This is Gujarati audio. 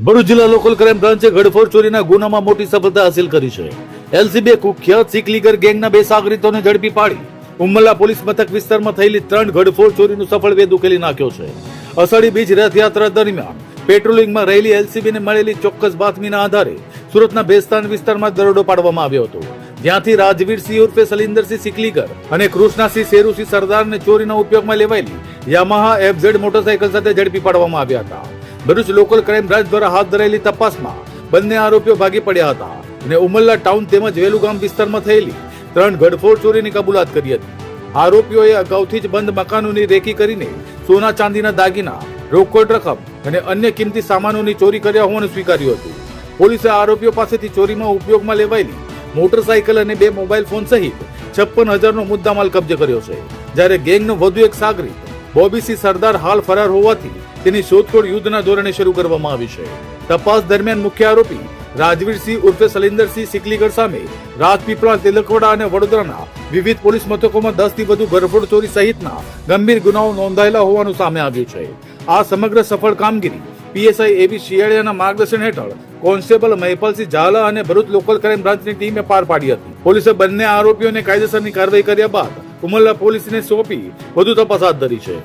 ભરૂચ જિલ્લા લોકલ ક્રાઇમ બ્રાન્ચે ઘડફોડ ચોરીના ગુનામાં મોટી સફળતા હાંસિલ કરી છે. એલસીબીએ કુખ્યાત સિકલીગર ગેંગના 2 સાગરીતોને ઝડપી પાડી ઉમરલા પોલીસ મથક વિસ્તારમાં થયેલી 3 ઘડફોડ ચોરીનું સફળ વેદ ઉકેલી નાખ્યો છે. અષાઢી બીજ રથયાત્રા દરમિયાન પેટ્રોલિંગમાં રહેલી એલસીબીને મળેલી ચોક્કસ બાતમીના આધારે સુરતના ભેસ્તાન વિસ્તારમાં દરોડો પાડવામાં આવ્યો હતો. જ્યાંથી રાજવીરસિંહ ઉર્ફે સલિન્દરસિંહ સિકલીગર અને કૃષ્ણાસિંહ શેરુસિંહ સરદારને ચોરીના ઉપયોગમાં લેવાયેલી યામાહા એફઝેડ મોટરસાયકલ સાથે ઝડપી પાડવામાં આવ્યા હતા. ભરૂચ લોકલ ક્રાઇમ બ્રાન્ચ દ્વારા હાથ ધરાયેલી તપાસમાં બંને આરોપીઓ ભાગી પડ્યા હતા અને ઉમરલા ટાઉન તેમજ વેલુગામ વિસ્તારમાં થયેલી 3 ઘડફોડ ચોરીની કબૂલાત કરી હતી. આરોપીઓએ અગાઉથી જ બંધ મકાનોની રેકી કરીને સોના ચાંદીના દાગીના, રોકડ રકમ અને અન્ય કિંમતી સામાનોની ચોરી કર્યા હોવાનું સ્વીકાર્યું હતું. પોલીસે આરોપીઓ પાસેથી ચોરીમાં ઉપયોગમાં લેવાયેલી મોટરસાયકલ અને 2 મોબાઈલ ફોન સહિત 56,000નો મુદ્દામાલ કબજે કર્યો છે. જ્યારે ગેંગનો વધુ એક સાગરીત બોબીસિંહ સરદાર હાલ ફરાર હોવાથી તેની શોધખોળ યુદ્ધના ધોરણે શરૂ કરવામાં આવી છે. તપાસ દરમિયાન મુખ્ય આરોપી રાજવીરસિંહ ઉર્ફે સલિન્દરસિંહ સિકલીગર સામે રાજપીપળા, તિલકવાડા અને વડોદરાના વિવિધ પોલીસ મથકોમાં 10 થી વધુ ઘરફોડ ચોરી સહિતના ગંભીર ગુનાઓ નોંધાયેલા હોવાનું સામે આવ્યું છે. આ સમગ્ર સફળ કામગીરી પીએસઆઈ એવી શિયાળિયાના માર્ગદર્શન હેઠળ કોન્સ્ટેબલ મહેપલસિંહ ઝાલા અને ભરૂચ લોકલ ક્રાઇમ બ્રાન્ચની ટીમે પાર પાડી હતી. પોલીસે બંને આરોપીઓને કાયદેસરની કાર્યવાહી કર્યા બાદ ઉમરલા પોલીસને સોંપી વધુ તપાસ હાથ ધરી છે.